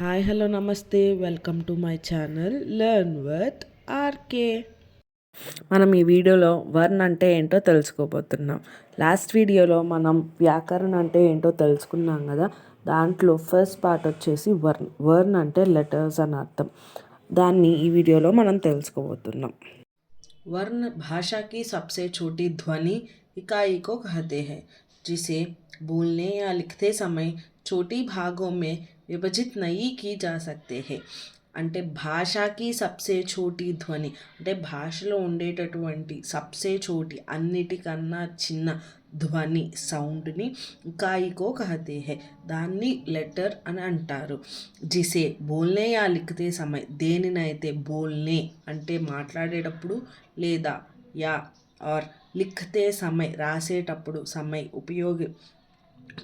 Hi hello నమస్తే welcome to my channel learn with RK. మనం ఈ వీడియోలో వర్న్ అంటే ఏంటో తెలుసుకోబోతున్నాం. లాస్ట్ వీడియోలో మనం వ్యాకరణ అంటే ఏంటో తెలుసుకున్నాం కదా. దాంట్లో ఫస్ట్ పార్ట్ వచ్చేసి వర్న్ అంటే లెటర్స్ అని అర్థం. దాన్ని ఈ వీడియోలో మనం తెలుసుకోబోతున్నాం. वर्ण भाषा की सबसे छोटी ध्वनि इकाई को कहते हैं, जिसे बोलने या लिखते समय छोटी भागों में विभाजित नहीं की जा सकते हैं. అంటే భాషకి సబ్సే చోటి ధ్వని అంటే భాషలో ఉండేటటువంటి సబ్సే చోటి అన్నిటికన్నా చిన్న ధ్వని సౌండ్ని ఇకాయికో కహతే హే, దాన్ని లెటర్ అని అంటారు. జిసే బోల్నే యా లిఖతే సమయ్, దేనినైతే బోల్నే అంటే మాట్లాడేటప్పుడు లేదా యా ఆర్ లిఖతే సమయ్ రాసేటప్పుడు సమయ్ ఉపయోగి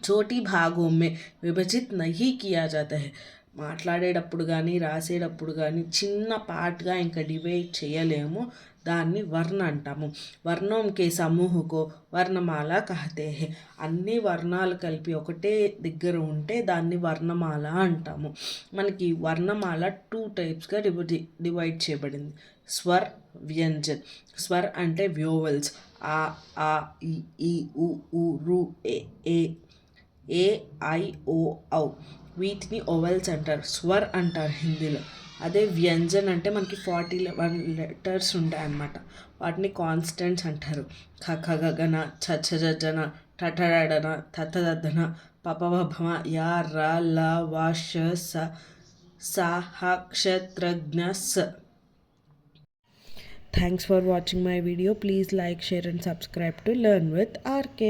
చోటి భాగోं में విభజిత్ నహీ కియా జాతా హై, మాట్లాడేటప్పుడు కానీ రాసేటప్పుడు కానీ చిన్న పార్ట్గా ఇంకా డివైడ్ చేయలేము, దాన్ని వర్ణ అంటాము. వర్ణం కే సమూహకో వర్ణమాల కహతే హే, అన్ని వర్ణాలు కలిపి ఒకటే దగ్గర ఉంటే దాన్ని వర్ణమాల అంటాము. మనకి వర్ణమాల 2 టైప్స్గా డివైడ్ చేయబడింది. స్వర్, వ్యంజన్. స్వర్ అంటే వ్యోవెల్స్, ఆ ఈ ఉ రు ఏ ఐ ఓ ఔ, వీటిని ఓవెల్స్ అంటారు, స్వర్ అంటారు హిందీలో. అదే వ్యంజన్ అంటే మనకి 41 లెటర్స్ ఉంటాయి అన్నమాట, వాటిని కాన్స్టెంట్స్ అంటారు. ఖ ఖ గ గ న, ఛ ఛ జ జ న, ఠ ఠ డ డ న, థ థ ద ధ న, ప ప భ భ మ, యా ర ల వ ష స, స హ క్ష త్ర జ్ఞ స. Thanks for watching my video. Please like, share and subscribe to Learn with RK.